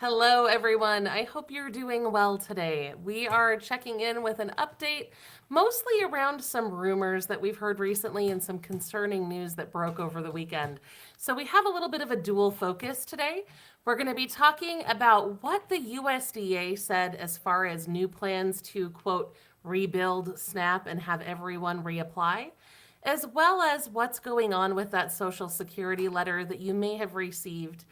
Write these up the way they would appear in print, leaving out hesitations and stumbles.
Hello, everyone. I hope you're doing well today. We are checking in with an update, mostly around some rumors that we've heard recently and some concerning news that broke over the weekend. So, we have a little bit of a dual focus today. We're going to be talking about what the USDA said as far as new plans to, quote, rebuild SNAP and have everyone reapply, as well as what's going on with that Social Security letter that you may have received,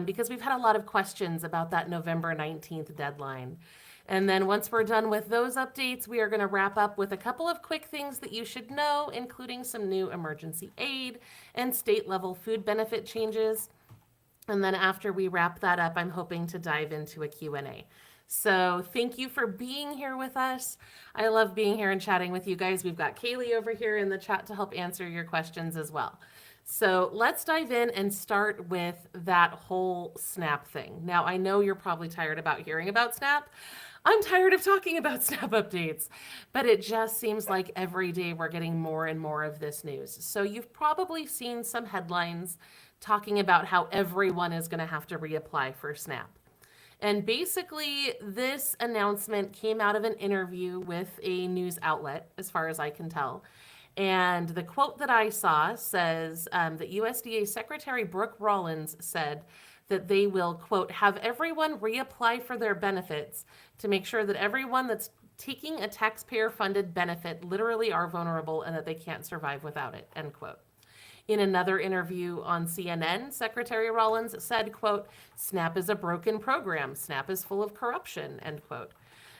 because we've had a lot of questions about that November 19th deadline. And then once we're done with those updates, we are going to wrap up with a couple of quick things that you should know, including some new emergency aid and state level food benefit changes. And then after we wrap that up, I'm hoping to dive into a Q&A. So thank you for being here with us. I love being here and chatting with you guys. We've got Kaylee over here in the chat to help answer your questions as well. So let's dive in and start with that whole SNAP thing. Now, I know you're probably tired about hearing about SNAP. I'm tired of talking about SNAP updates, but it just seems like every day we're getting more and more of this news. So you've probably seen some headlines talking about how everyone is going to have to reapply for SNAP. And basically, this announcement came out of an interview with a news outlet, as far as I can tell. And the quote that I saw says that USDA Secretary Brooke Rollins said that they will, quote, have everyone reapply for their benefits to make sure that everyone that's taking a taxpayer funded benefit literally are vulnerable and that they can't survive without it, end quote. In another interview on CNN, Secretary Rollins said, quote, SNAP is a broken program. SNAP is full of corruption, end quote.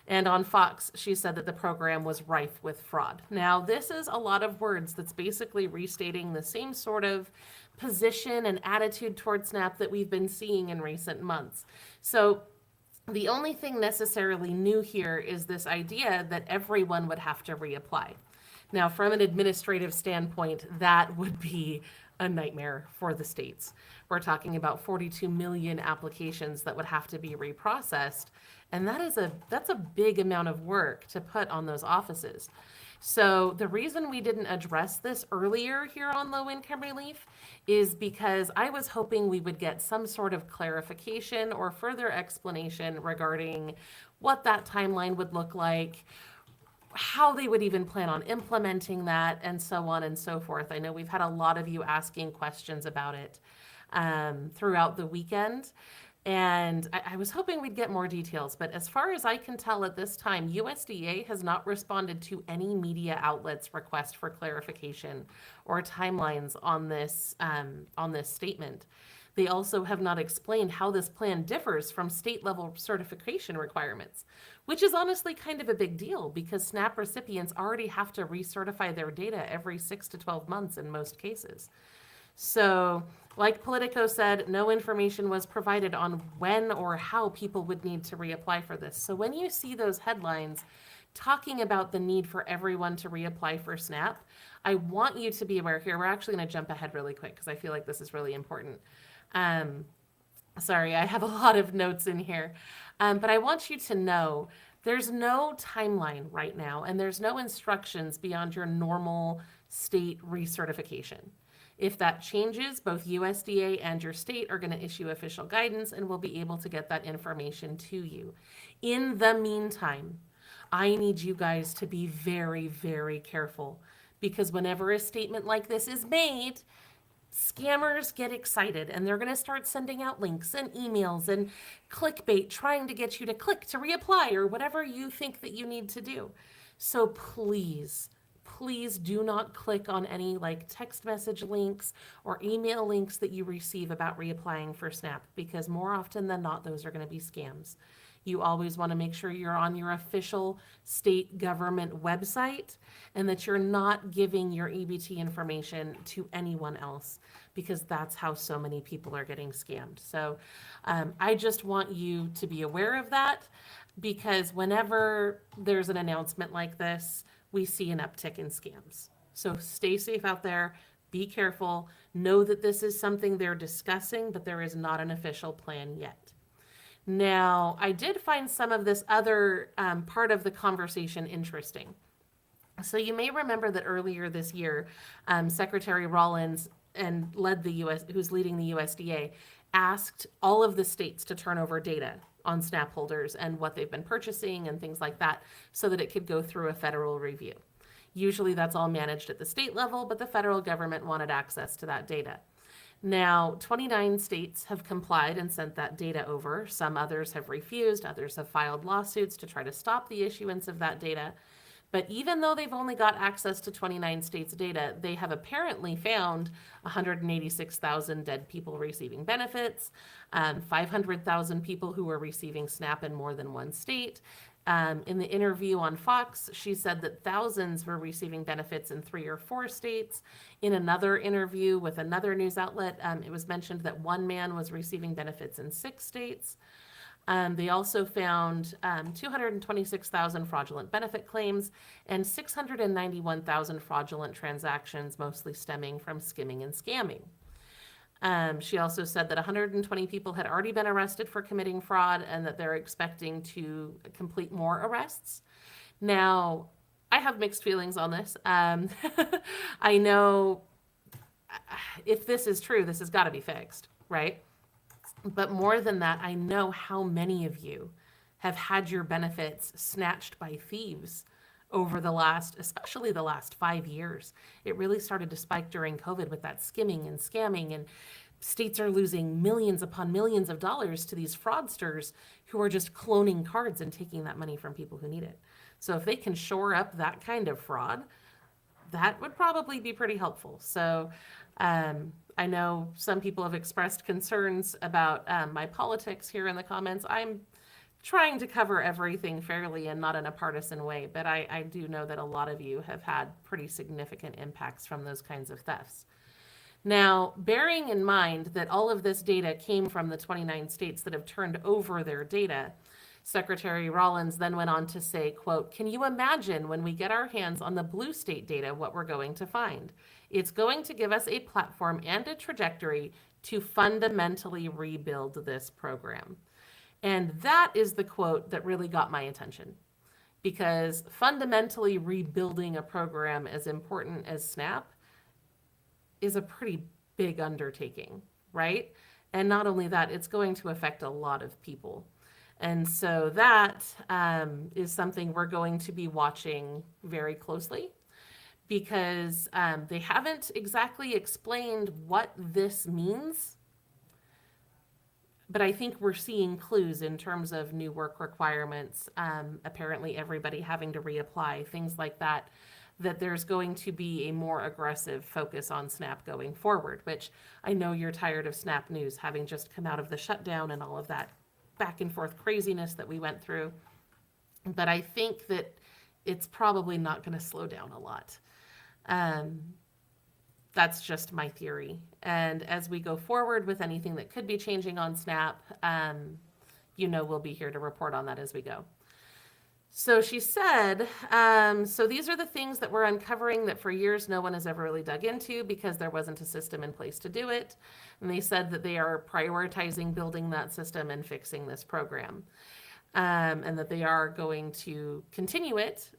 And on Fox, she said that the program was rife with fraud. Now, this is a lot of words that's basically restating the same sort of position and attitude toward SNAP that we've been seeing in recent months. So the only thing necessarily new here is this idea that everyone would have to reapply. Now, from an administrative standpoint, that would be a nightmare for the states. We're talking about 42 million applications that would have to be reprocessed, and that's a big amount of work to put on those offices. So the reason we didn't address this earlier here on low income relief is because I was hoping we would get some sort of clarification or further explanation regarding what that timeline would look like, how they would even plan on implementing that, and so on and so forth. I know we've had a lot of you asking questions about it throughout the weekend, and I was hoping we'd get more details. But as far as I can tell at this time, USDA has not responded to any media outlets' request for clarification or timelines on this statement. They also have not explained how this plan differs from state level certification requirements, which is honestly kind of a big deal because SNAP recipients already have to recertify their data every 6 to 12 months in most cases. So, like Politico said, no information was provided on when or how people would need to reapply for this. So, when you see those headlines talking about the need for everyone to reapply for SNAP, I want you to be aware here. We're actually going to jump ahead really quick because I feel like this is really important. Sorry, I have a lot of notes in here. But I want you to know there's no timeline right now, and there's no instructions beyond your normal state recertification. If that changes, both USDA and your state are going to issue official guidance, and we'll be able to get that information to you. In the meantime, I need you guys to be very, very careful, because whenever a statement like this is made, scammers get excited and they're going to start sending out links and emails and clickbait trying to get you to click to reapply or whatever you think that you need to do. So please, please do not click on any like text message links or email links that you receive about reapplying for SNAP, because more often than not, those are going to be scams. You always want to make sure you're on your official state government website and that you're not giving your EBT information to anyone else, because that's how so many people are getting scammed. So I just want you to be aware of that, because whenever there's an announcement like this, we see an uptick in scams. So stay safe out there. Be careful. Know that this is something they're discussing, but there is not an official plan yet. Now, I did find some of this other part of the conversation interesting. So you may remember that earlier this year, Secretary Rollins who's leading the USDA, asked all of the states to turn over data on SNAP holders and what they've been purchasing and things like that so that it could go through a federal review. Usually that's all managed at the state level, but the federal government wanted access to that data. Now, 29 states have complied and sent that data over. Some others have refused, others have filed lawsuits to try to stop the issuance of that data. But even though they've only got access to 29 states' data, they have apparently found 186,000 dead people receiving benefits, 500,000 people who were receiving SNAP in more than one state. In the interview on Fox, she said that thousands were receiving benefits in 3 or 4 states. In another interview with another news outlet, it was mentioned that one man was receiving benefits in 6 states. They also found 226,000 fraudulent benefit claims and 691,000 fraudulent transactions, mostly stemming from skimming and scamming. She also said that 120 people had already been arrested for committing fraud and that they're expecting to complete more arrests. Now, I have mixed feelings on this. I know if this is true, this has got to be fixed, right? But more than that, I know how many of you have had your benefits snatched by thieves over the last, especially the last 5 years. It really started to spike during COVID with that skimming and scamming, and states are losing millions upon millions of dollars to these fraudsters who are just cloning cards and taking that money from people who need it. So if they can shore up that kind of fraud, that would probably be pretty helpful. So I know some people have expressed concerns about my politics here in the comments. I'm trying to cover everything fairly and not in a partisan way, but I do know that a lot of you have had pretty significant impacts from those kinds of thefts. Now, bearing in mind that all of this data came from the 29 states that have turned over their data, Secretary Rollins then went on to say, quote, "Can you imagine when we get our hands on the blue state data what we're going to find? It's going to give us a platform and a trajectory to fundamentally rebuild this program." And that is the quote that really got my attention, because fundamentally rebuilding a program as important as SNAP is a pretty big undertaking, right? And not only that, it's going to affect a lot of people. And so that is something we're going to be watching very closely, because they haven't exactly explained what this means. But I think we're seeing clues in terms of new work requirements, apparently everybody having to reapply, things like that, that there's going to be a more aggressive focus on SNAP going forward, which I know you're tired of SNAP news having just come out of the shutdown and all of that back and forth craziness that we went through. But I think that it's probably not going to slow down a lot. That's just my theory. And as we go forward with anything that could be changing on SNAP, we'll be here to report on that as we go. So she said, so these are the things that we're uncovering that for years no one has ever really dug into because there wasn't a system in place to do it. And they said that they are prioritizing building that system and fixing this program. And that they are going to continue it.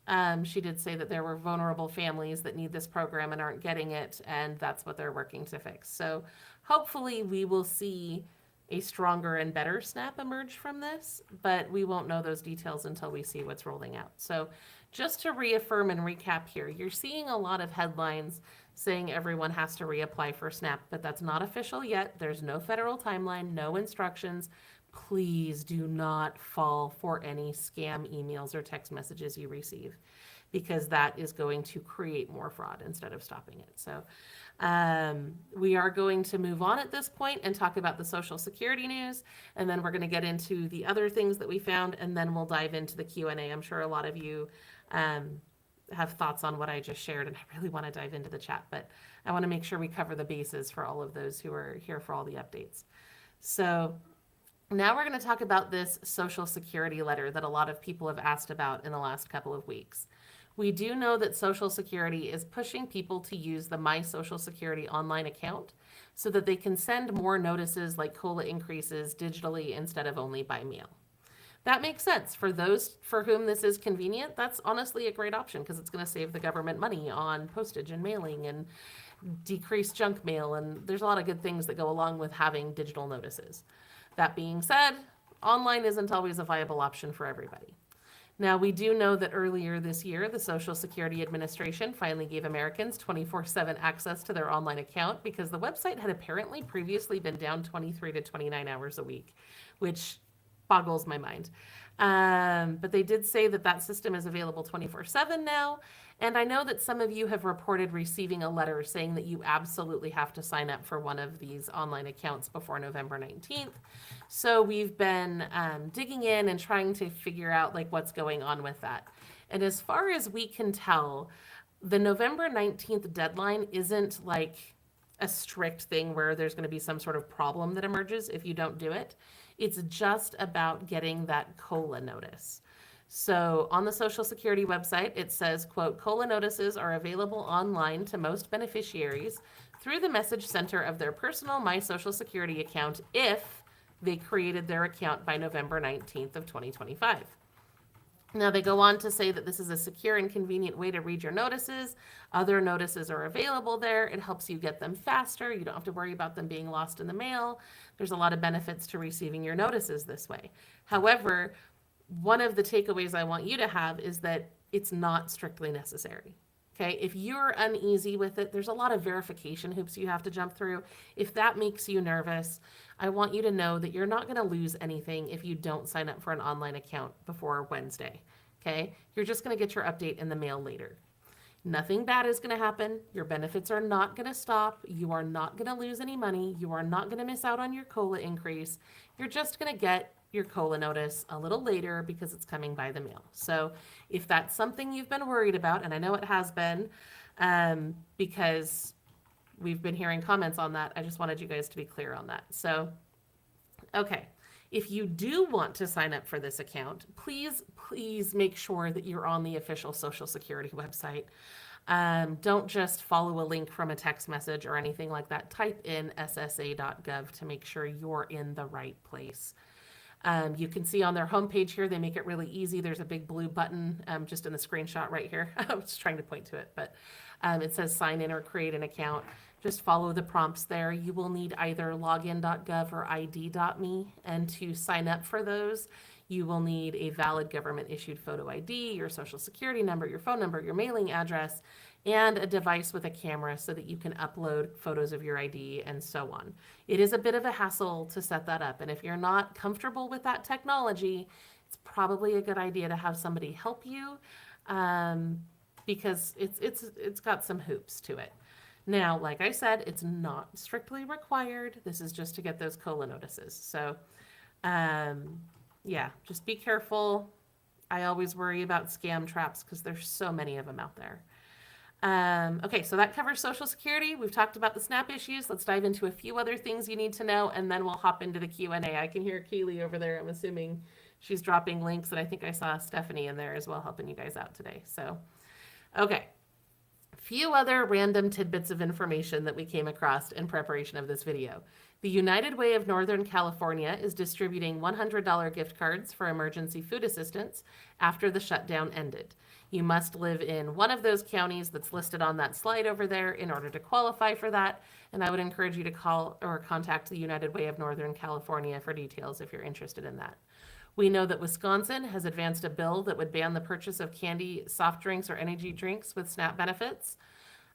She did say that there were vulnerable families that need this program and aren't getting it, and that's what they're working to fix. So hopefully we will see a stronger and better SNAP emerge from this, but we won't know those details until we see what's rolling out. So just to reaffirm and recap here, you're seeing a lot of headlines saying everyone has to reapply for SNAP, but that's not official yet. There's no federal timeline, no instructions. Please do not fall for any scam emails or text messages you receive, because that is going to create more fraud instead of stopping it. So we are going to move on at this point and talk about the Social Security news, and then we're going to get into the other things that we found, and then we'll dive into the Q&A. I'm sure a lot of you have thoughts on what I just shared, and I really want to dive into the chat, but I want to make sure we cover the bases for all of those who are here for all the updates. So now we're going to talk about this Social Security letter that a lot of people have asked about in the last couple of weeks. We do know that Social Security is pushing people to use the My Social Security online account so that they can send more notices like COLA increases digitally instead of only by mail. That makes sense. For those for whom this is convenient, that's honestly a great option because it's going to save the government money on postage and mailing and decrease junk mail, and there's a lot of good things that go along with having digital notices. That being said, online isn't always a viable option for everybody. Now, we do know that earlier this year, the Social Security Administration finally gave Americans 24/7 access to their online account because the website had apparently previously been down 23 to 29 hours a week, which boggles my mind. But they did say that that system is available 24/7 now. And I know that some of you have reported receiving a letter saying that you absolutely have to sign up for one of these online accounts before November 19th. So we've been digging in and trying to figure out like what's going on with that. And as far as we can tell, the November 19th deadline isn't like a strict thing where there's going to be some sort of problem that emerges if you don't do it. It's just about getting that COLA notice. So on the Social Security website, it says, quote, COLA notices are available online to most beneficiaries through the message center of their personal My Social Security account if they created their account by November 19th of 2025. Now, they go on to say that this is a secure and convenient way to read your notices. Other notices are available there. It helps you get them faster. You don't have to worry about them being lost in the mail. There's a lot of benefits to receiving your notices this way. However, one of the takeaways I want you to have is that it's not strictly necessary. Okay, if you're uneasy with it, there's a lot of verification hoops you have to jump through. If that makes you nervous, I want you to know that you're not going to lose anything if you don't sign up for an online account before Wednesday. Okay, you're just going to get your update in the mail later. Nothing bad is going to happen. Your benefits are not going to stop. You are not going to lose any money. You are not going to miss out on your COLA increase. You're just going to get your COLA notice a little later because it's coming by the mail. So if that's something you've been worried about, and I know it has been, because we've been hearing comments on that, I just wanted you guys to be clear on that. So, okay. If you do want to sign up for this account, please make sure that you're on the official Social Security website. Don't just follow a link from a text message or anything like that. Type in ssa.gov to make sure you're in the right place. You can see on their homepage here, they make it really easy. There's a big blue button just in the screenshot right here. I was trying to point to it, but it says sign in or create an account. Just follow the prompts there. You will need either login.gov or id.me, and to sign up for those, you will need a valid government-issued photo ID, your social security number, your phone number, your mailing address, and a device with a camera so that you can upload photos of your ID and so on. It is a bit of a hassle to set that up, and if you're not comfortable with that technology, it's probably a good idea to have somebody help you because it's got some hoops to it. Now, like I said, it's not strictly required. This is just to get those COLA notices. So, yeah, just be careful. I always worry about scam traps because there's so many of them out there. Okay, so that covers Social Security. We've talked about the SNAP issues. Let's dive into a few other things you need to know, and then we'll hop into the Q&A. I can hear Keely over there. I'm assuming she's dropping links, and I think I saw Stephanie in there as well helping you guys out today. So, okay. Few other random tidbits of information that we came across in preparation of this video. The United Way of Northern California is distributing $100 gift cards for emergency food assistance after the shutdown ended. You must live in one of those counties that's listed on that slide over there in order to qualify for that, and I would encourage you to call or contact the United Way of Northern California for details if you're interested in that. We know that Wisconsin has advanced a bill that would ban the purchase of candy, soft drinks, or energy drinks with SNAP benefits.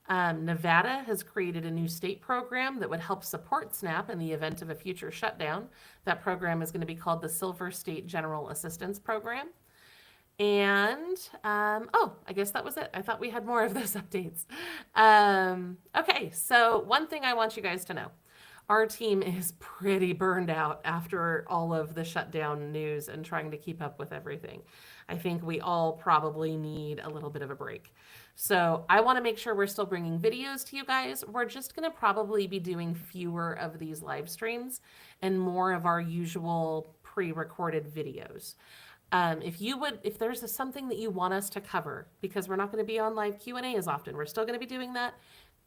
Nevada has created a new state program that would help support SNAP in the event of a future shutdown. That program is going to be called the Silver State General Assistance Program. And, I guess that was it. I thought we had more of those updates. Okay, so one thing I want you guys to know. Our team is pretty burned out after all of the shutdown news and trying to keep up with everything. I think we all probably need a little bit of a break. So I want to make sure we're still bringing videos to you guys. We're just going to probably be doing fewer of these live streams and more of our usual pre-recorded videos. If there's something that you want us to cover, because we're not going to be on live Q&A as often, we're still going to be doing that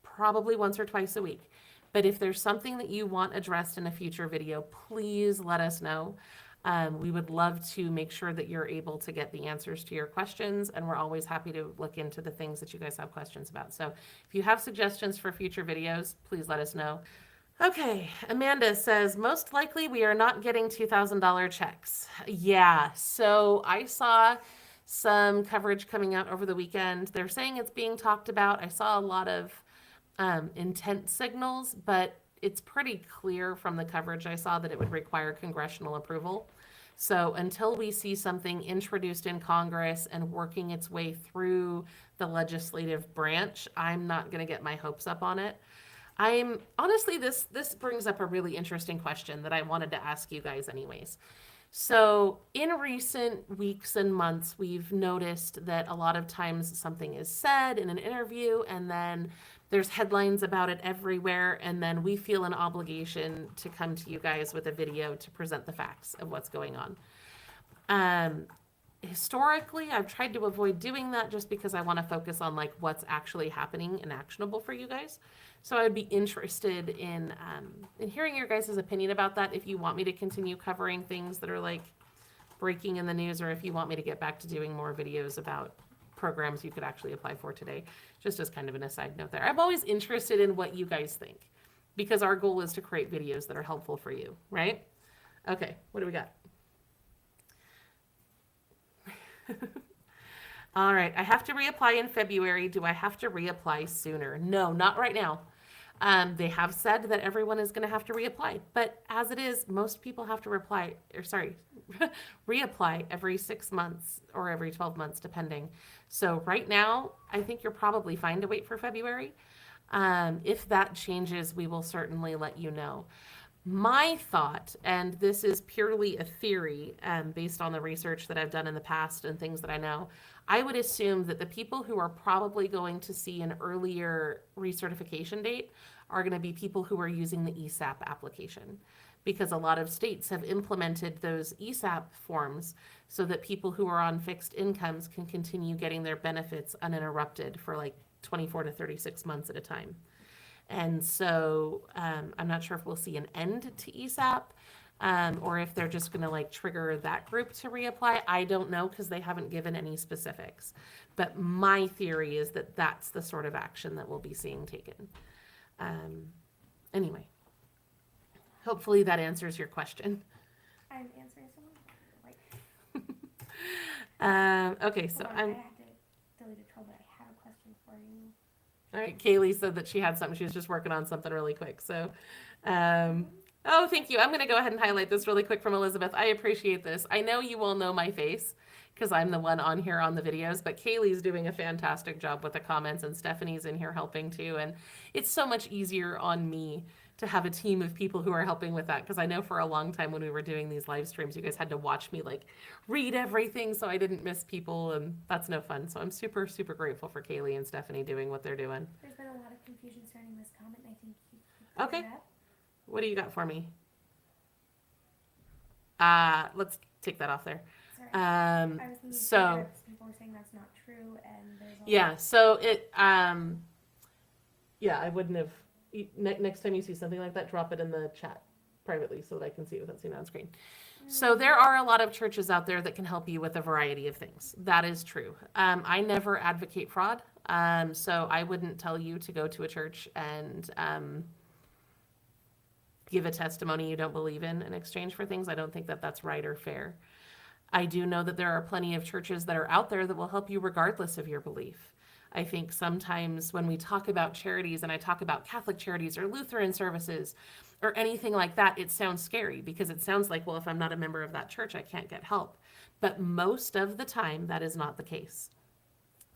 probably once or twice a week. But if there's something that you want addressed in a future video, please let us know. We would love to make sure that you're able to get the answers to your questions, and we're always happy to look into the things that you guys have questions about. So if you have suggestions for future videos, please let us know. Okay, Amanda says, most likely we are not getting $2,000 checks. Yeah, so I saw some coverage coming out over the weekend. They're saying it's being talked about. I saw a lot of intent signals, but it's pretty clear from the coverage I saw that it would require congressional approval. So until we see something introduced in Congress and working its way through the legislative branch, I'm not going to get my hopes up on it. I'm honestly, this brings up a really interesting question that I wanted to ask you guys anyways. So in recent weeks and months, we've noticed that a lot of times something is said in an interview and then there's headlines about it everywhere, and then we feel an obligation to come to you guys with a video to present the facts of what's going on. Historically, I've tried to avoid doing that just because I want to focus on like what's actually happening and actionable for you guys. So I would be interested in hearing your guys' opinion about that. If you want me to continue covering things that are like breaking in the news, or if you want me to get back to doing more videos about programs you could actually apply for today, just as kind of an aside note there. I'm always interested in what you guys think because our goal is to create videos that are helpful for you, right? Okay, what do we got? All right, I have to reapply in February. Do I have to reapply sooner? No, not right now. They have said that everyone is going to have to reapply, but as it is, most people have to reapply every 6 months or every 12 months, depending. So right now, I think you're probably fine to wait for February. If that changes, we will certainly let you know. My thought, and this is purely a theory based on the research that I've done in the past and things that I know, I would assume that the people who are probably going to see an earlier recertification date are going to be people who are using the ESAP application, because a lot of states have implemented those ESAP forms so that people who are on fixed incomes can continue getting their benefits uninterrupted for like 24 to 36 months at a time. And so I'm not sure if we'll see an end to ESAP or if they're just going to like trigger that group to reapply. I don't know because they haven't given any specifics. But my theory is that that's the sort of action that we'll be seeing taken. Anyway, hopefully that answers your question. I'm answering someone. Okay, so I had to delete a troll, but I have a question for you. All right, Kaylee said that she had something. She was just working on something really quick. So, oh, thank you. I'm going to go ahead and highlight this really quick from Elizabeth. I appreciate this. I know you all know my face because I'm the one on here on the videos, but Kaylee's doing a fantastic job with the comments, and Stephanie's in here helping too. And it's so much easier on me to have a team of people who are helping with that, because I know for a long time when we were doing these live streams, you guys had to watch me like read everything so I didn't miss people, and that's no fun. So I'm super, super grateful for Kaylee and Stephanie doing what they're doing. There's been a lot of confusion surrounding this comment, and I think you Okay. that. What do you got for me? Let's take that off there. Sorry. I was thinking so people were saying that's not true, and there's yeah, so it yeah, I wouldn't have. Next time you see something like that, drop it in the chat privately so that I can see it without seeing it on screen. So there are a lot of churches out there that can help you with a variety of things. That is true. I never advocate fraud, so I wouldn't tell you to go to a church and give a testimony you don't believe in exchange for things. I don't think that that's right or fair. I do know that there are plenty of churches that are out there that will help you regardless of your belief. I think sometimes when we talk about charities, and I talk about Catholic charities or Lutheran services or anything like that, it sounds scary because it sounds like, well, if I'm not a member of that church, I can't get help. But most of the time, that is not the case,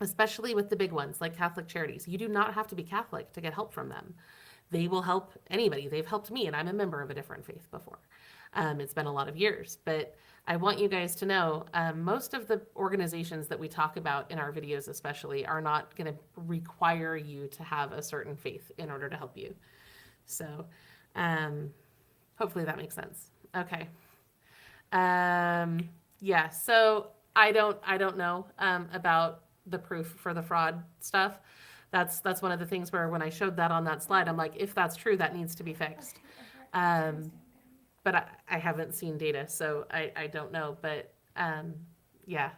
especially with the big ones like Catholic charities. You do not have to be Catholic to get help from them. They will help anybody. They've helped me, and I'm a member of a different faith before. It's been a lot of years, but I want you guys to know most of the organizations that we talk about in our videos especially are not going to require you to have a certain faith in order to help you. So hopefully that makes sense. Okay. Yeah, so I don't know about the proof for the fraud stuff. That's one of the things where when I showed that on that slide, I'm like, if that's true, that needs to be fixed. but I haven't seen data, so I don't know. But yeah,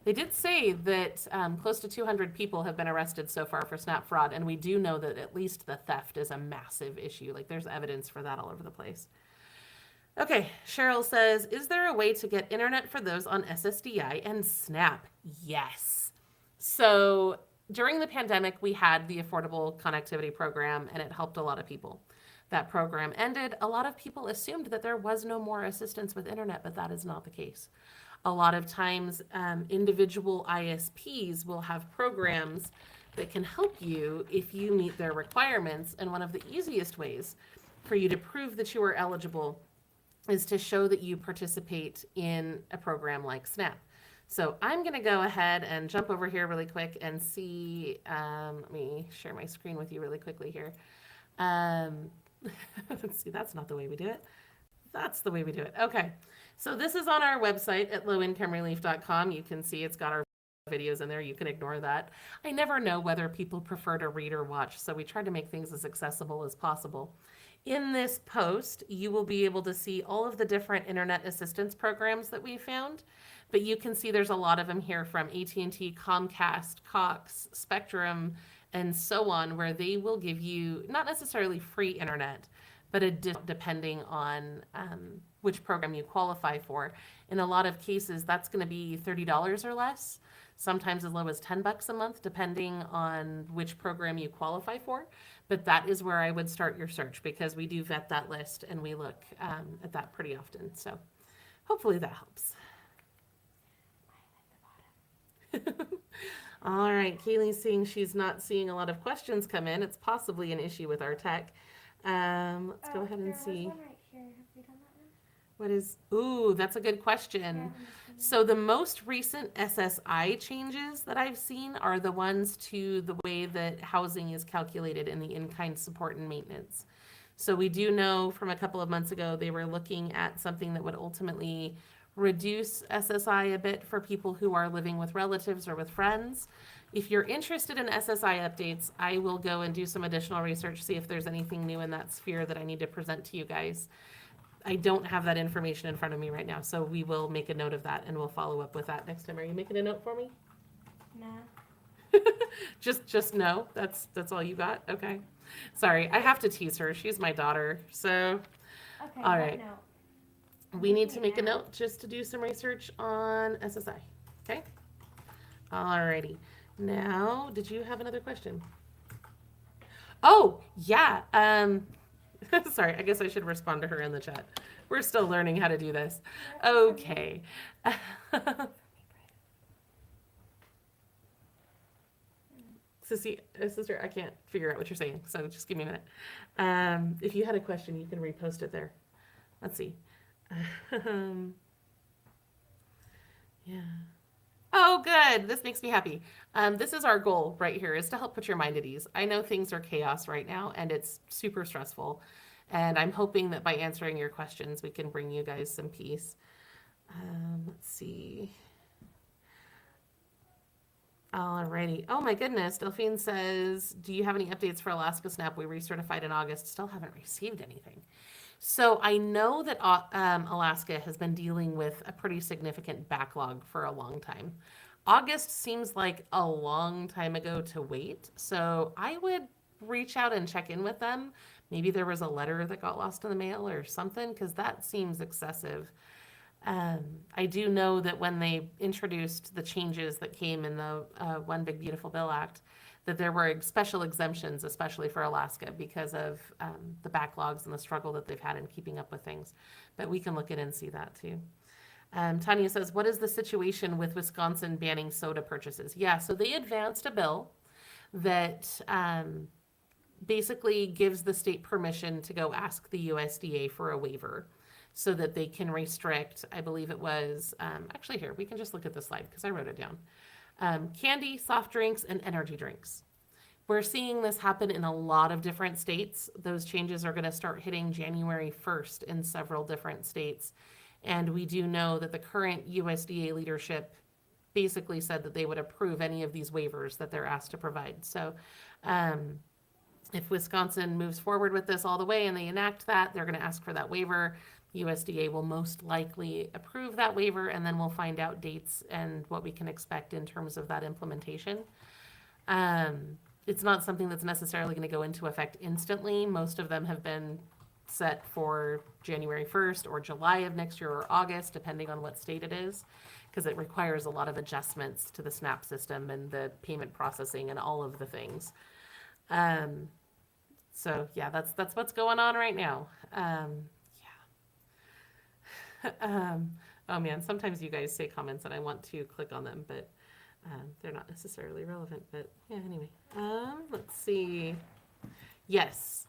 they did say that close to 200 people have been arrested so far for SNAP fraud, and we do know that at least the theft is a massive issue. Like there's evidence for that all over the place. Okay, Cheryl says, is there a way to get internet for those on SSDI and SNAP? Yes. So during the pandemic, we had the Affordable Connectivity Program, and it helped a lot of people. That program ended. A lot of people assumed that there was no more assistance with internet, but that is not the case. A lot of times, individual ISPs will have programs that can help you if you meet their requirements. And one of the easiest ways for you to prove that you are eligible is to show that you participate in a program like SNAP. So I'm going to go ahead and jump over here really quick and see, let me share my screen with you really quickly here. Let's see, that's not the way we do it. That's the way we do it. Okay. So this is on our website at lowincomerelief.com. You can see it's got our videos in there. You can ignore that. I never know whether people prefer to read or watch, so we try to make things as accessible as possible. In this post, you will be able to see all of the different internet assistance programs that we found, but you can see there's a lot of them here from AT&T, Comcast, Cox, Spectrum, and so on, where they will give you not necessarily free internet, but depending on which program you qualify for. In a lot of cases, that's going to be $30 or less, sometimes as low as $10 a month, depending on which program you qualify for. But that is where I would start your search, because we do vet that list and we look at that pretty often. So hopefully that helps. All right, Kaylee's saying she's not seeing a lot of questions come in. It's possibly an issue with our tech. Let's go ahead and there see. was one right here. Have we done that one? What is, ooh, that's a good question. So the most recent SSI changes that I've seen are the ones to the way that housing is calculated in the in-kind support and maintenance. So we do know from a couple of months ago, they were looking at something that would ultimately reduce SSI a bit for people who are living with relatives or with friends. If you're interested in SSI updates, I will go and do some additional research, see if there's anything new in that sphere that I need to present to you guys. I don't have that information in front of me right now, so we will make a note of that and we'll follow up with that next time. Are you making a note for me? No. just no. That's all you got? Okay. Sorry, I have to tease her. She's my daughter. So Okay. all right. No. We need to make a note just to do some research on SSI. Okay? Alrighty. Now, did you have another question? Oh, yeah. Sorry, I guess I should respond to her in the chat. We're still learning how to do this. Okay. Sister, I can't figure out what you're saying, so just give me a minute. If you had a question, you can repost it there. Let's see. Yeah. Oh, good. This makes me happy. This is our goal right here, is to help put your mind at ease. I know things are chaos right now and it's super stressful. And I'm hoping that by answering your questions, we can bring you guys some peace. Let's see. Alrighty. Oh my goodness. Delphine says, do you have any updates for Alaska SNAP? We recertified in August. Still haven't received anything. So I know that Alaska has been dealing with a pretty significant backlog for a long time. August seems like a long time ago to wait. So I would reach out and check in with them. Maybe there was a letter that got lost in the mail or something, because that seems excessive. I do know that when they introduced the changes that came in the One Big Beautiful Bill Act, that there were special exemptions, especially for Alaska, because of the backlogs and the struggle that they've had in keeping up with things. But we can look at and see that too. Tanya says, what is the situation with Wisconsin banning soda purchases? Yeah, so they advanced a bill that basically gives the state permission to go ask the USDA for a waiver so that they can restrict, I believe it was, actually here, we can just look at the slide because I wrote it down. Candy, soft drinks, and energy drinks. We're seeing this happen in a lot of different states. Those changes are going to start hitting January 1st in several different states. And we do know that the current USDA leadership basically said that they would approve any of these waivers that they're asked to provide. So If Wisconsin moves forward with this all the way and they enact that, they're going to ask for that waiver. USDA will most likely approve that waiver, and then we'll find out dates and what we can expect in terms of that implementation. It's not something that's necessarily going to go into effect instantly. Most of them have been set for January 1st or July of next year or August, depending on what state it is, because it requires a lot of adjustments to the SNAP system and the payment processing and all of the things. So yeah, that's what's going on right now. Oh man, sometimes you guys say comments and I want to click on them, but they're not necessarily relevant. But yeah, anyway. Let's see. Yes.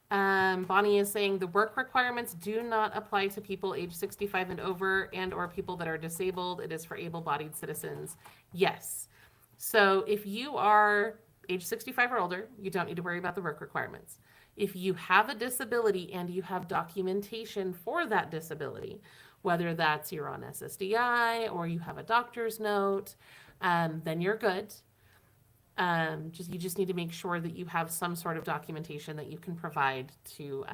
Bonnie is saying the work requirements do not apply to people age 65 and over and or people that are disabled. It is for able-bodied citizens. Yes. So if you are age 65 or older, you don't need to worry about the work requirements. If you have a disability and you have documentation for that disability, whether that's you're on SSDI or you have a doctor's note, then you're good. You just need to make sure that you have some sort of documentation that you can provide to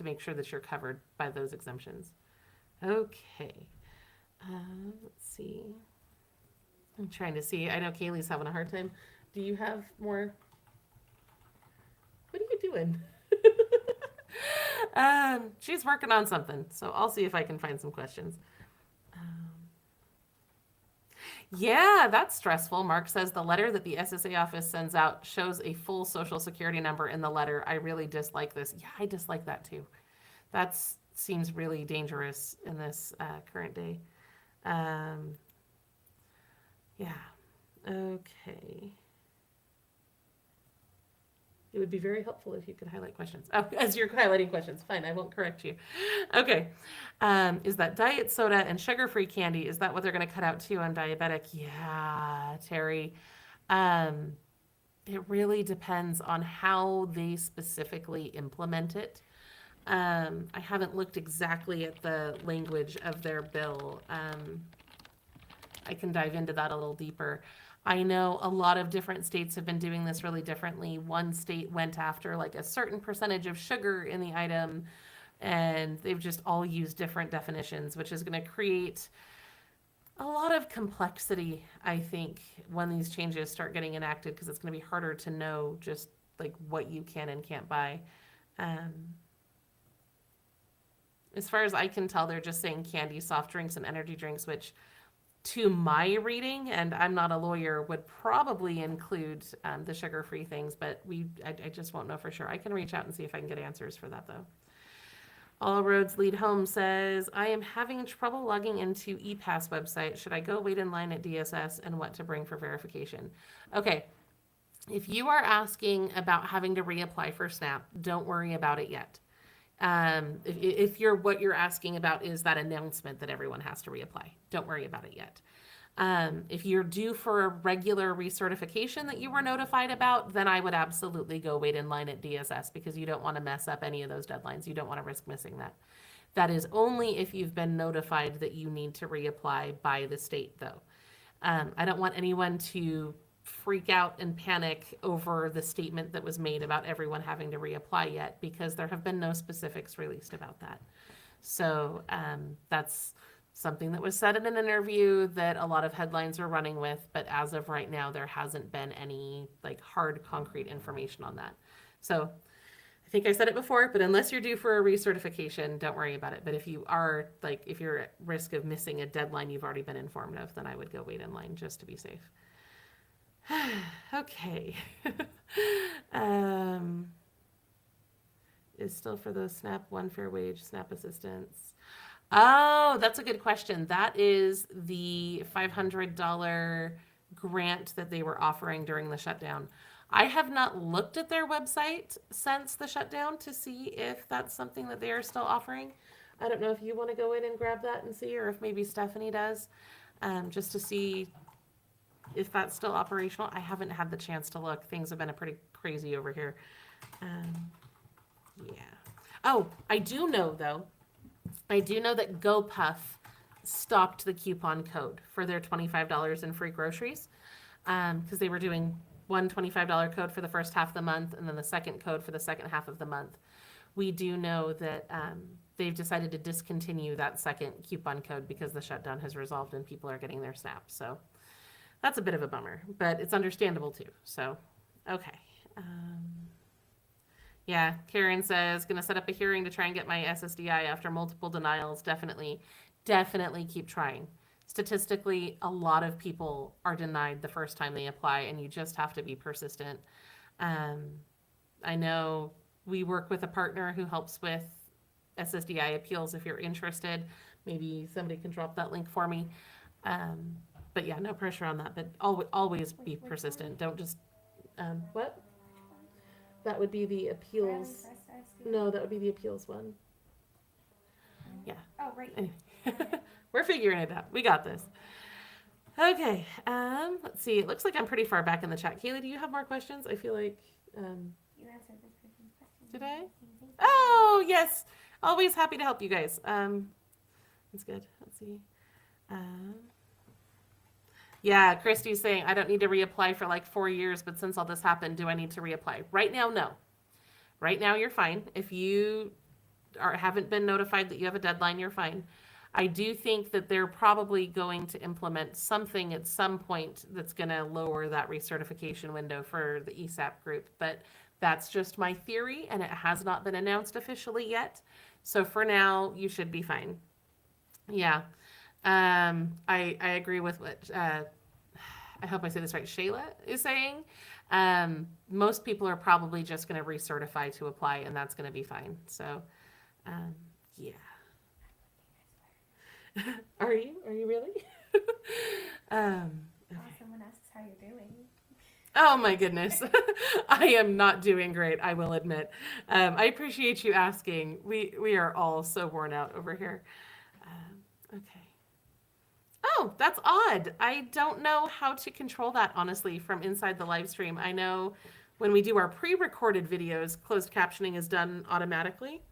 make sure that you're covered by those exemptions. Okay. Let's see. I'm trying to see. I know Kaylee's having a hard time. Do you have more? What are you doing? She's working on something, so I'll see if I can find some questions. Yeah, that's stressful. Mark says the letter that the SSA office sends out shows a full social security number in the letter. I really dislike this. Yeah, I dislike that too. That seems really dangerous in this current day. Yeah. Okay. It would be very helpful if you could highlight questions. Oh, as you're highlighting questions. Fine, I won't correct you. Okay. Is that diet soda and sugar-free candy, is that what they're going to cut out too on diabetic? Yeah, Terry. It really depends on how they specifically implement it. I haven't looked exactly at the language of their bill. I can dive into that a little deeper. I know a lot of different states have been doing this really differently. One state went after like a certain percentage of sugar in the item, and they've just all used different definitions, which is going to create a lot of complexity, I think, when these changes start getting enacted, because it's going to be harder to know just like what you can and can't buy. As far as I can tell, they're just saying candy, soft drinks, and energy drinks, which to my reading, and I'm not a lawyer, would probably include the sugar-free things, but I just won't know for sure. I can reach out and see if I can get answers for that, though. All Roads Lead Home says, I am having trouble logging into ePass website. Should I go wait in line at DSS, and what to bring for verification? Okay, if you are asking about having to reapply for SNAP, don't worry about it yet. If what you're asking about is that announcement that everyone has to reapply, don't worry about it yet. If you're due for a regular recertification that you were notified about, then I would absolutely go wait in line at DSS, because you don't want to mess up any of those deadlines. You don't want to risk missing that. That is only if you've been notified that you need to reapply by the state, though. I don't want anyone to freak out and panic over the statement that was made about everyone having to reapply yet, because there have been no specifics released about that. So that's something that was said in an interview that a lot of headlines are running with, but as of right now, there hasn't been any like hard concrete information on that. So I think I said it before, but unless you're due for a recertification, don't worry about it. But if you are, like, if you're at risk of missing a deadline you've already been informed of, then I would go wait in line just to be safe. Okay. Is still for those SNAP one fair wage SNAP assistance? Oh, that's a good question. That is the $500 grant that they were offering during the shutdown. I have not looked at their website since the shutdown to see if that's something that they are still offering. I don't know if you want to go in and grab that and see, or if maybe Stephanie does, just to see if that's still operational. I haven't had the chance to look. Things have been pretty crazy over here. Yeah. Oh, I do know though. I do know that GoPuff stopped the coupon code for their $25 in free groceries, because they were doing one $25 code for the first half of the month and then the second code for the second half of the month. We do know that they've decided to discontinue that second coupon code because the shutdown has resolved and people are getting their SNAP. So that's a bit of a bummer, but it's understandable too. So, okay. Yeah, Karen says, going to set up a hearing to try and get my SSDI after multiple denials. Definitely keep trying. Statistically, a lot of people are denied the first time they apply, and you just have to be persistent. I know we work with a partner who helps with SSDI appeals. If you're interested, maybe somebody can drop that link for me. But yeah, no pressure on that, but always be persistent. Don't just, what? That would be the appeals. No, that would be the appeals one. Yeah. Oh, right. Anyway. We're figuring it out. We got this. Okay. Let's see. It looks like I'm pretty far back in the chat. Kaylee, do you have more questions? I feel like, You answered this person's question. did I? Oh, yes. Always happy to help you guys. That's good. Let's see. Yeah, Christy's saying, I don't need to reapply for like 4 years, but since all this happened, do I need to reapply? Right now, no. Right now, you're fine. If you haven't been notified that you have a deadline, you're fine. I do think that they're probably going to implement something at some point that's going to lower that recertification window for the ESAP group, but that's just my theory, and it has not been announced officially yet. So for now, you should be fine. Yeah. I agree with what, I hope I say this right, Shayla is saying. Most people are probably just going to recertify to apply, and that's going to be fine. So, yeah. Are you really? Okay. Someone asks how you're doing. Oh my goodness. I am not doing great, I will admit. I appreciate you asking. We are all so worn out over here. Okay. Oh, that's odd. I don't know how to control that, honestly, from inside the live stream. I know when we do our pre-recorded videos, closed captioning is done automatically.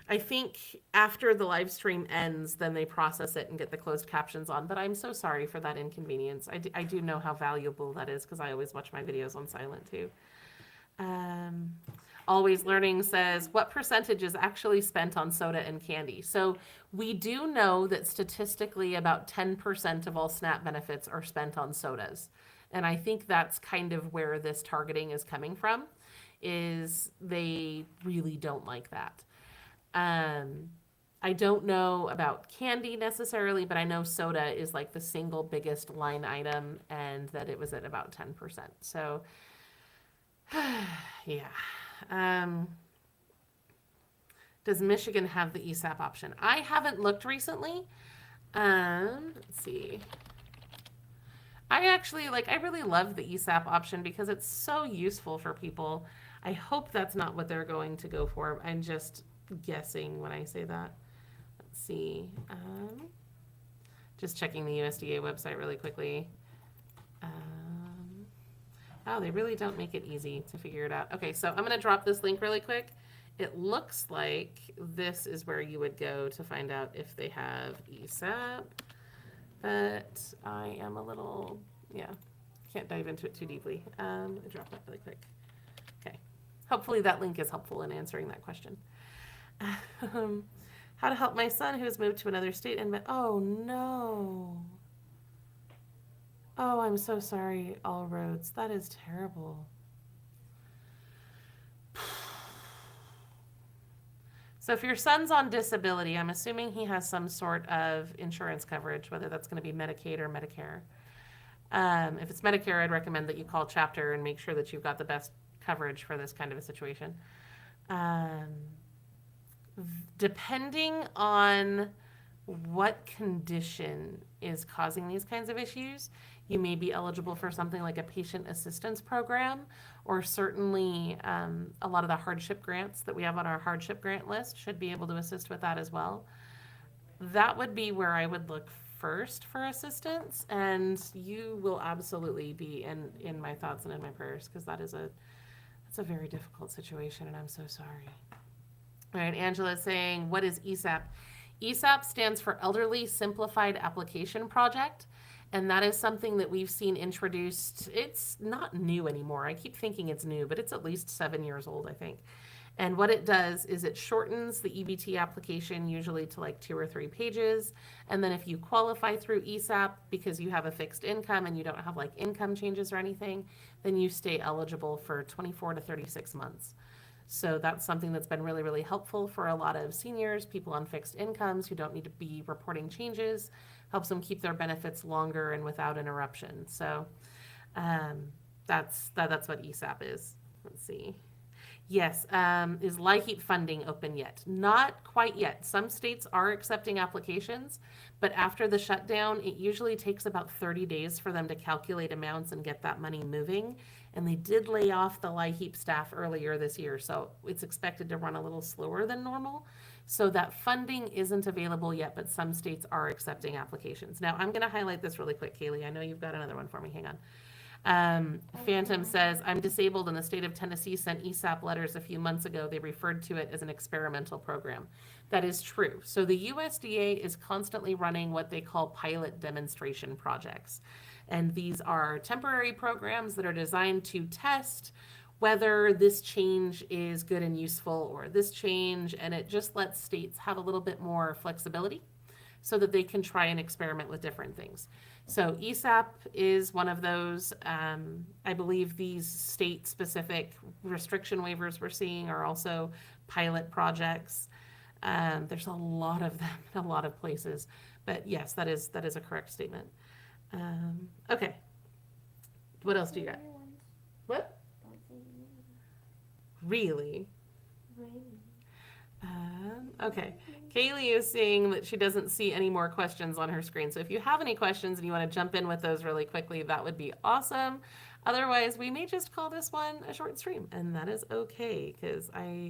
I think after the live stream ends, then they process it and get the closed captions on. But I'm so sorry for that inconvenience. I do know how valuable that is because I always watch my videos on silent too. Always Learning says, what percentage is actually spent on soda and candy? So we do know that statistically about 10% of all SNAP benefits are spent on sodas. And I think that's kind of where this targeting is coming from, is they really don't like that. I don't know about candy necessarily, but I know soda is like the single biggest line item and that it was at about 10%. So, yeah. Does Michigan have the ESAP option? I haven't looked recently. Let's see. I really love the ESAP option because it's so useful for people. I hope that's not what they're going to go for. I'm just guessing when I say that. Let's see. Just checking the USDA website really quickly. Oh, they really don't make it easy to figure it out. Okay, so I'm going to drop this link really quick. It looks like this is where you would go to find out if they have ESAP, but I am a little, can't dive into it too deeply. Let me drop that really quick. Okay, hopefully that link is helpful in answering that question. How to help my son who has moved to another state and oh no. Oh, I'm so sorry, All Roads. That is terrible. So if your son's on disability, I'm assuming he has some sort of insurance coverage, whether that's going to be Medicaid or Medicare. If it's Medicare, I'd recommend that you call Chapter and make sure that you've got the best coverage for this kind of a situation. Depending on what condition is causing these kinds of issues, you may be eligible for something like a patient assistance program, or certainly a lot of the hardship grants that we have on our hardship grant list should be able to assist with that as well. That would be where I would look first for assistance, and you will absolutely be in my thoughts and in my prayers, because that's a very difficult situation, and I'm so sorry. All right, Angela is saying, what is ESAP? ESAP stands for Elderly Simplified Application Project, And that is something that we've seen introduced. It's not new anymore. I keep thinking it's new, but it's at least 7 years old, I think. And what it does is it shortens the EBT application usually to like 2 or 3 pages. And then if you qualify through ESAP because you have a fixed income and you don't have like income changes or anything, then you stay eligible for 24 to 36 months. So that's something that's been really, really helpful for a lot of seniors, people on fixed incomes who don't need to be reporting changes, helps them keep their benefits longer and without interruption. So that's what ESAP is. Let's see. Yes, is LIHEAP funding open yet? Not quite yet. Some states are accepting applications, but after the shutdown, it usually takes about 30 days for them to calculate amounts and get that money moving. And they did lay off the LIHEAP staff earlier this year, so it's expected to run a little slower than normal. So that funding isn't available yet, but some states are accepting applications. Now, I'm going to highlight this really quick, Kaylee. I know you've got another one for me. Hang on. Phantom says, I'm disabled and the state of Tennessee sent ESAP letters a few months ago. They referred to it as an experimental program. That is true. So the USDA is constantly running what they call pilot demonstration projects. And these are temporary programs that are designed to test whether this change is good and useful or this change, and it just lets states have a little bit more flexibility so that they can try and experiment with different things. So ESAP is one of those. I believe these state-specific restriction waivers we're seeing are also pilot projects. There's a lot of them in a lot of places. But yes, that is a correct statement. Okay. What else do you got? What? Really? Okay. Kaylee is saying that she doesn't see any more questions on her screen. So if you have any questions and you want to jump in with those really quickly, that would be awesome. Otherwise, we may just call this one a short stream, and that is okay because let's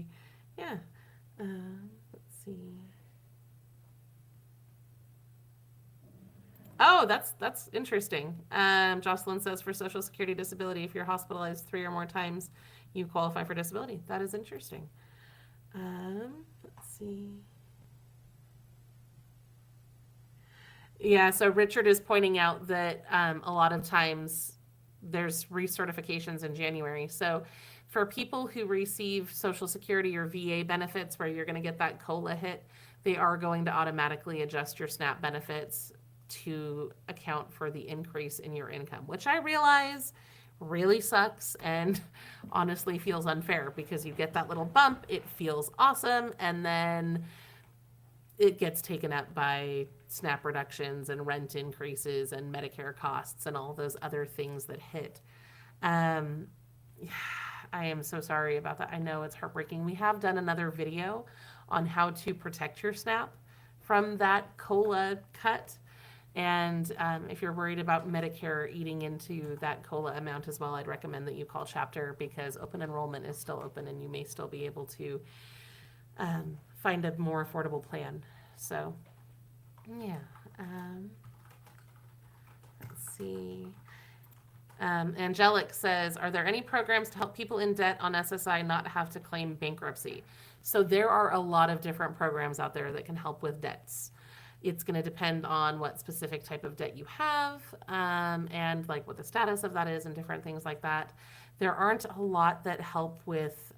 see. Oh, that's interesting. Jocelyn says for Social Security disability, if you're hospitalized 3 or more times, you qualify for disability. That is interesting. Let's see. Yeah, so Richard is pointing out that a lot of times there's recertifications in January. So for people who receive Social Security or VA benefits where you're going to get that COLA hit, they are going to automatically adjust your SNAP benefits to account for the increase in your income, which I realize really sucks and honestly feels unfair because you get that little bump, it feels awesome, and then it gets taken up by SNAP reductions and rent increases and Medicare costs and all those other things that hit. I am so sorry about that. I know it's heartbreaking. We have done another video on how to protect your SNAP from that COLA cut. And if you're worried about Medicare eating into that COLA amount as well, I'd recommend that you call Chapter because open enrollment is still open and you may still be able to find a more affordable plan. So, yeah. Let's see. Angelic says, are there any programs to help people in debt on SSI not have to claim bankruptcy? So there are a lot of different programs out there that can help with debts. It's going to depend on what specific type of debt you have and like what the status of that is and different things like that. There aren't a lot that help with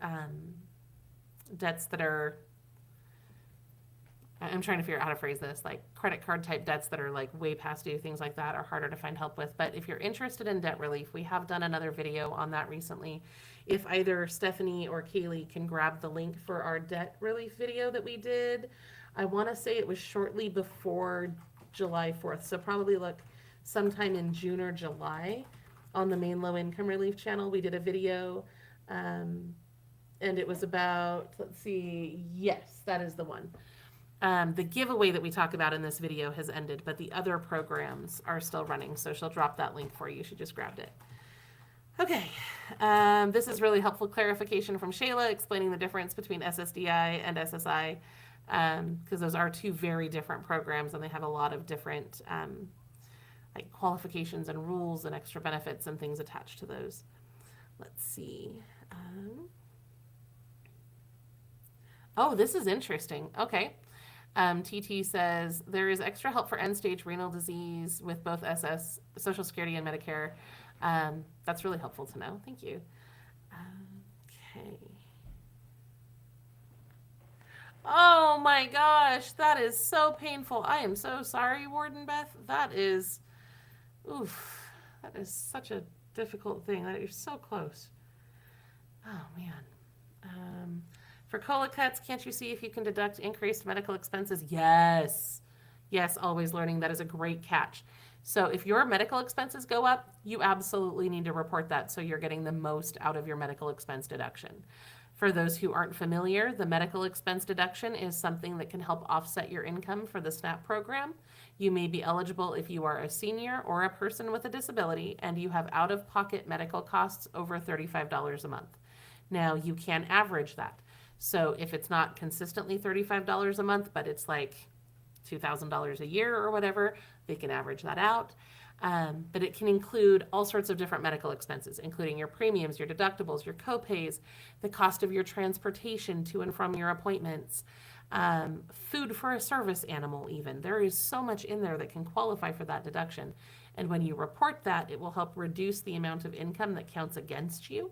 debts that are, I'm trying to figure out how to phrase this, like credit card type debts that are like way past due, things like that are harder to find help with. But if you're interested in debt relief, we have done another video on that recently. If either Stephanie or Kaylee can grab the link for our debt relief video that we did, I want to say it was shortly before July 4th. So probably look sometime in June or July on the main low income relief channel. We did a video and it was about, let's see, yes, that is the one. The giveaway that we talk about in this video has ended, but the other programs are still running. So she'll drop that link for you. She just grabbed it. Okay. This is really helpful clarification from Shayla explaining the difference between SSDI and SSI. Because those are two very different programs and they have a lot of different like qualifications and rules and extra benefits and things attached to those. Let's see. Oh, this is interesting. Okay. TT says there is extra help for end-stage renal disease with both Social Security and Medicare. That's really helpful to know. Thank you. Okay. Oh my gosh, that is so painful. I am so sorry, Warden Beth. That is, oof, that is such a difficult thing. That you're so close. Oh man. For cola cuts, can't you see if you can deduct increased medical expenses? Yes. Yes, always learning. That is a great catch. So if your medical expenses go up, you absolutely need to report that so you're getting the most out of your medical expense deduction. For those who aren't familiar, the medical expense deduction is something that can help offset your income for the SNAP program. You may be eligible if you are a senior or a person with a disability and you have out-of-pocket medical costs over $35 a month. Now, you can average that. So if it's not consistently $35 a month, but it's like $2,000 a year or whatever, they can average that out. But it can include all sorts of different medical expenses, including your premiums, your deductibles, your copays, the cost of your transportation to and from your appointments, food for a service animal even. There is so much in there that can qualify for that deduction. And when you report that, it will help reduce the amount of income that counts against you,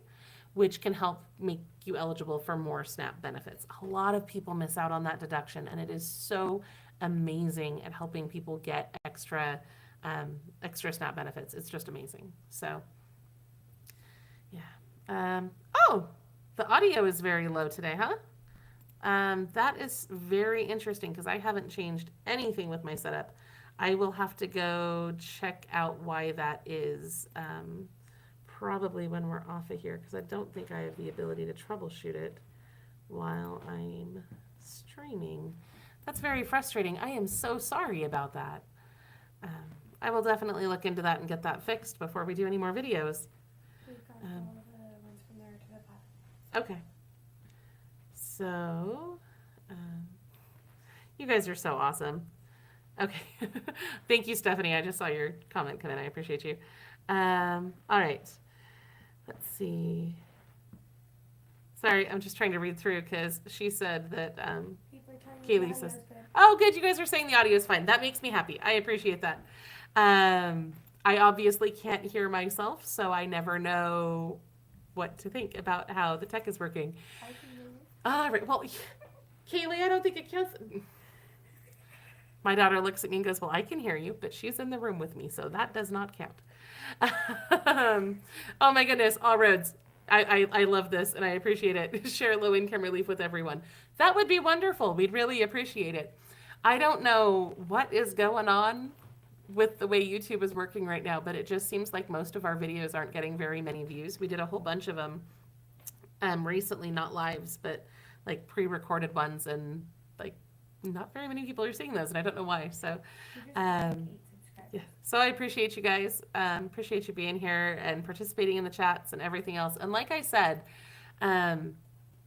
which can help make you eligible for more SNAP benefits. A lot of people miss out on that deduction, and it is so amazing at helping people get extra SNAP benefits. It's just amazing. So, yeah. Oh, the audio is very low today, huh? That is very interesting because I haven't changed anything with my setup. I will have to go check out why that is. Probably when we're off of here, because I don't think I have the ability to troubleshoot it while I'm streaming. That's very frustrating. I am so sorry about that. I will definitely look into that and get that fixed before we do any more videos. We've got all the ones from there to the bottom. Okay. So, you guys are so awesome. Okay. Thank you, Stephanie. I just saw your comment come in. I appreciate you. All right. Let's see. Sorry, I'm just trying to read through because she said that People are telling me Kaylee the says, audio's good. oh, good. You guys are saying the audio is fine. That makes me happy. I appreciate that. I obviously can't hear myself, so I never know what to think about how the tech is working. I can hear you. All right. Well, Kaylee, I don't think it counts. My daughter looks at me and goes, well, I can hear you, but she's in the room with me, so that does not count. Oh my goodness, all roads. I love this and I appreciate it. Share low income relief with everyone. That would be wonderful. We'd really appreciate it. I don't know what is going on with the way YouTube is working right now, but it just seems like most of our videos aren't getting very many views. We did a whole bunch of them recently, not lives, but like pre-recorded ones, and like not very many people are seeing those, and I don't know why. So yeah, so I appreciate you guys. Appreciate you being here and participating in the chats and everything else. And like I said,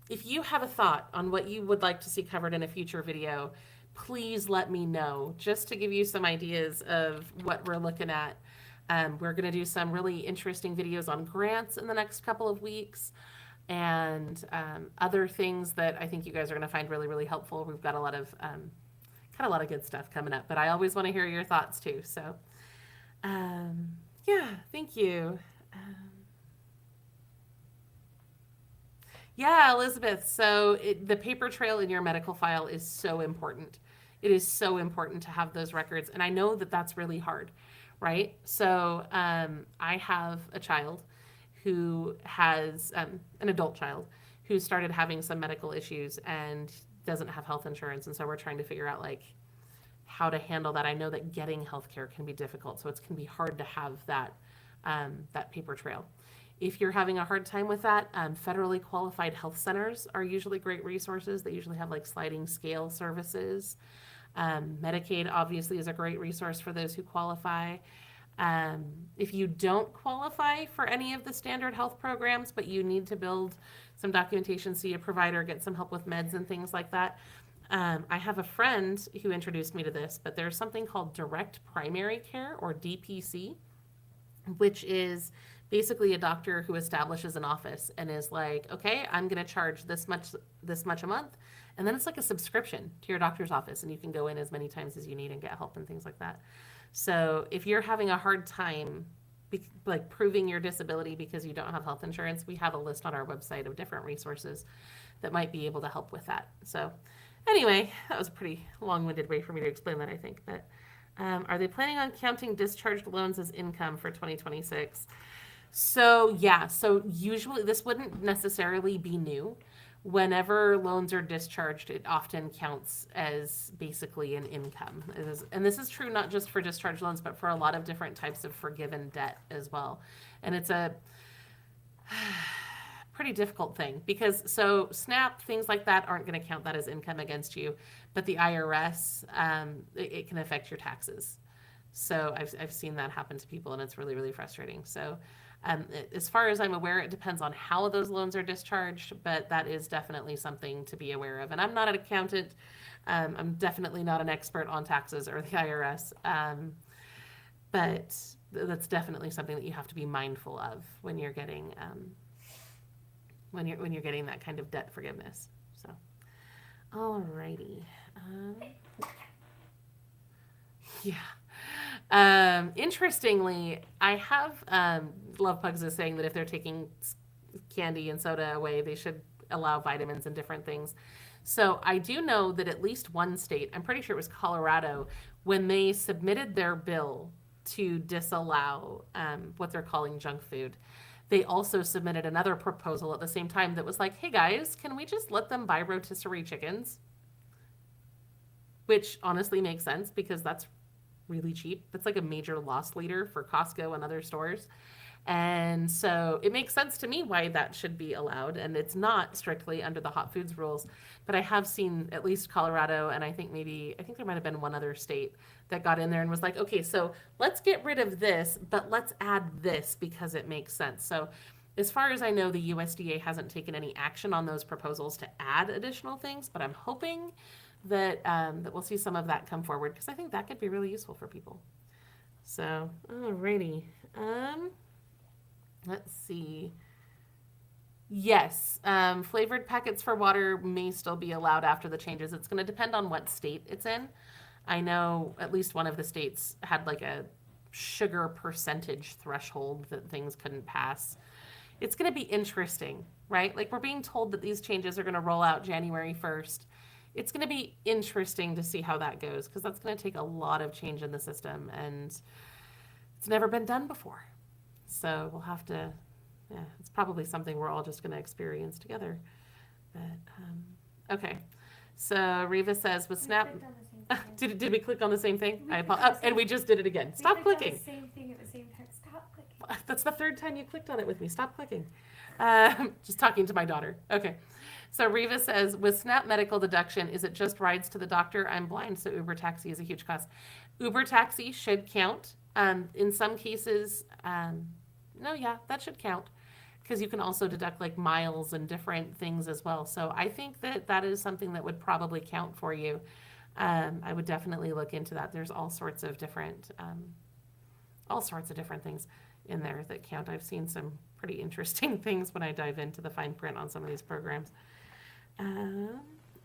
if you have a thought on what you would like to see covered in a future video, please let me know, just to give you some ideas of what we're looking at. We're going to do some really interesting videos on grants in the next couple of weeks, and other things that I think you guys are going to find really, really helpful. We've got a lot of good stuff coming up, but I always want to hear your thoughts too. So, yeah, thank you. Yeah, Elizabeth. So the paper trail in your medical file is so important. It is so important to have those records. And I know that that's really hard, right? So I have a child who has, an adult child, who started having some medical issues and doesn't have health insurance. And so we're trying to figure out like how to handle that. I know that getting healthcare can be difficult, so it can be hard to have that, that paper trail. If you're having a hard time with that, federally qualified health centers are usually great resources. They usually have like sliding scale services. Medicaid obviously is a great resource for those who qualify. If you don't qualify for any of the standard health programs, but you need to build some documentation, see a provider, get some help with meds and things like that, I have a friend who introduced me to this, but there's something called direct primary care, or DPC, which is basically a doctor who establishes an office and is like, okay, I'm going to charge this much a month, And then it's like a subscription to your doctor's office, and you can go in as many times as you need and get help and things like that. So if you're having a hard time like proving your disability because you don't have health insurance, we have a list on our website of different resources that might be able to help with that. So anyway, that was a pretty long-winded way for me to explain that, I think. But are they planning on counting discharged loans as income for 2026? So yeah, so usually this wouldn't necessarily be new. Whenever loans are discharged, it often counts as basically an income. And this is true not just for discharged loans, but for a lot of different types of forgiven debt as well. And it's a pretty difficult thing because so SNAP, things like that aren't going to count that as income against you, but the IRS, it can affect your taxes. So I've seen that happen to people, and it's really, really frustrating. So as far as I'm aware, it depends on how those loans are discharged, but that is definitely something to be aware of. And I'm not an accountant. I'm definitely not an expert on taxes or the IRS. But that's definitely something that you have to be mindful of when you're getting when you're getting that kind of debt forgiveness. So, alrighty. Yeah. Interestingly, I have Love Pugs is saying that if they're taking candy and soda away, they should allow vitamins and different things. So I do know that at least one state, I'm pretty sure it was Colorado, when they submitted their bill to disallow what they're calling junk food, they also submitted another proposal at the same time that was like, hey guys, can we just let them buy rotisserie chickens? Which honestly makes sense because that's really cheap. That's like a major loss leader for Costco and other stores. And so it makes sense to me why that should be allowed. And it's not strictly under the hot foods rules. But I have seen at least Colorado, and I think there might have been one other state that got in there and was like, okay, so let's get rid of this, but let's add this because it makes sense. So as far as I know, the USDA hasn't taken any action on those proposals to add additional things, but I'm hoping that we'll see some of that come forward because I think that could be really useful for people. So, alrighty. Let's see. Yes, flavored packets for water may still be allowed after the changes. It's going to depend on what state it's in. I know at least one of the states had like a sugar percentage threshold that things couldn't pass. It's going to be interesting, right? Like we're being told that these changes are going to roll out January 1st. It's going to be interesting to see how that goes because that's going to take a lot of change in the system, and it's never been done before. So we'll have to, yeah, it's probably something we're all just going to experience together. But, okay. So Riva says with Snap, did we click on the same thing? And we just did it again. Stop clicking. The same thing at the same time. Stop clicking. That's the third time you clicked on it with me. Stop clicking. Just talking to my daughter. Okay. So Riva says, with SNAP medical deduction, is it just rides to the doctor? I'm blind, so Uber taxi is a huge cost. Uber taxi should count. In some cases, no, yeah, that should count because you can also deduct like miles and different things as well. So I think that is something that would probably count for you. I would definitely look into that. There's all sorts of different things in there that count. I've seen some pretty interesting things when I dive into the fine print on some of these programs.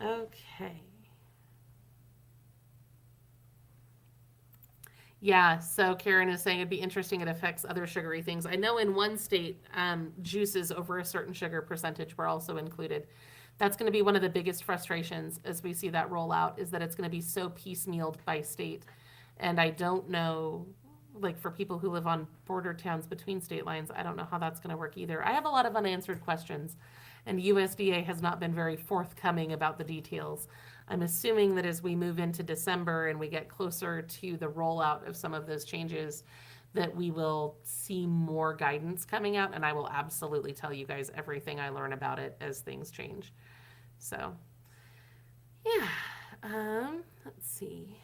Okay. Yeah, so Karen is saying it'd be interesting. It affects other sugary things. I know in one state, juices over a certain sugar percentage were also included. That's going to be one of the biggest frustrations as we see that roll out, is that it's going to be so piecemealed by state. And I don't know, like for people who live on border towns between state lines, I don't know how that's going to work either. I have a lot of unanswered questions, and USDA has not been very forthcoming about the details. I'm assuming that as we move into December and we get closer to the rollout of some of those changes, that we will see more guidance coming out, and I will absolutely tell you guys everything I learn about it as things change. So, yeah, let's see.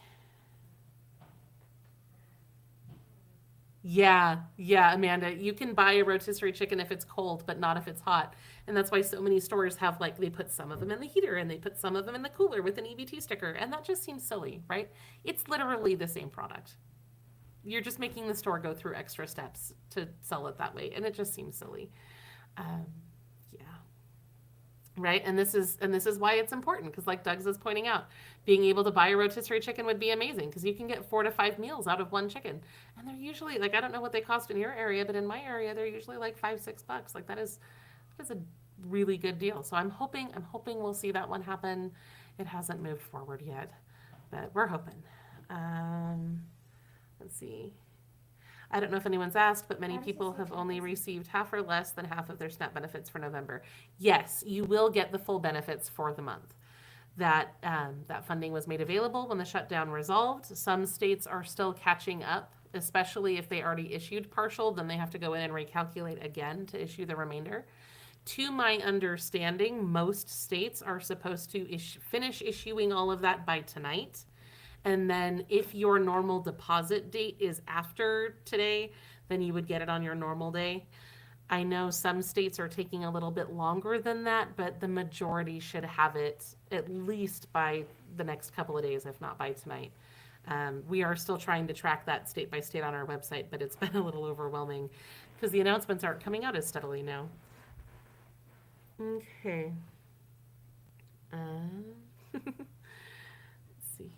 Yeah, Amanda, you can buy a rotisserie chicken if it's cold, but not if it's hot. And that's why so many stores have, like, they put some of them in the heater and they put some of them in the cooler with an EBT sticker. And that just seems silly, right? It's literally the same product. You're just making the store go through extra steps to sell it that way. And it just seems silly. Yeah. right? And this is why it's important, because like Doug's is pointing out, being able to buy a rotisserie chicken would be amazing, because you can get 4 to 5 meals out of one chicken, and they're usually like, I don't know what they cost in your area, but in my area they're usually like $5-6. Like that is a really good deal. So I'm hoping we'll see that one happen. It hasn't moved forward yet, but we're hoping. Let's see. I don't know if anyone's asked, but many How does it people say have only 10%? received half or less than half of their SNAP benefits for November. Yes, you will get the full benefits for the month. That funding was made available when the shutdown resolved. Some states are still catching up, especially if they already issued partial, then they have to go in and recalculate again to issue the remainder. To my understanding, most states are supposed to finish issuing all of that by tonight. And then if your normal deposit date is after today, then you would get it on your normal day. I know some states are taking a little bit longer than that, but the majority should have it at least by the next couple of days, if not by tonight. We are still trying to track that state by state on our website, but it's been a little overwhelming because the announcements aren't coming out as steadily now. Okay. Let's see.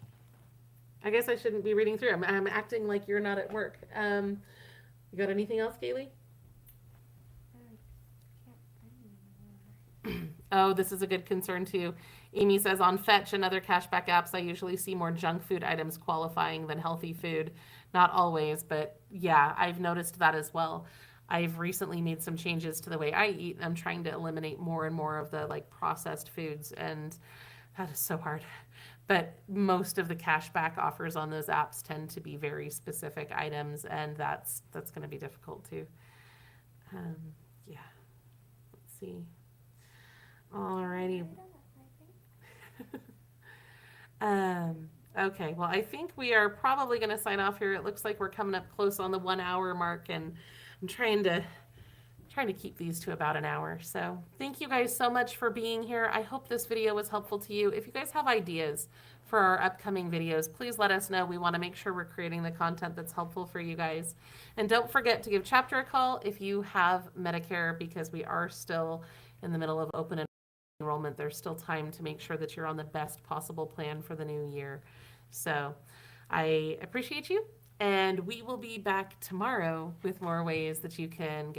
I guess I shouldn't be reading through. I'm acting like you're not at work. You got anything else, Kaylee? Oh, this is a good concern too. Amy says on Fetch and other cashback apps, I usually see more junk food items qualifying than healthy food. Not always, but yeah, I've noticed that as well. I've recently made some changes to the way I eat. I'm trying to eliminate more and more of the like processed foods, and that is so hard. But most of the cashback offers on those apps tend to be very specific items, and that's going to be difficult too. Yeah. Let's see. Alrighty. Okay, well, I think we are probably going to sign off here. It looks like we're coming up close on the 1 hour mark, and I'm trying to keep these to about an hour. So thank you guys so much for being here. I hope this video was helpful to you. If you guys have ideas for our upcoming videos, please let us know. We want to make sure we're creating the content that's helpful for you guys. And don't forget to give Chapter a call if you have Medicare, because we are still in the middle of open enrollment. There's still time to make sure that you're on the best possible plan for the new year. So I appreciate you, and we will be back tomorrow with more ways that you can get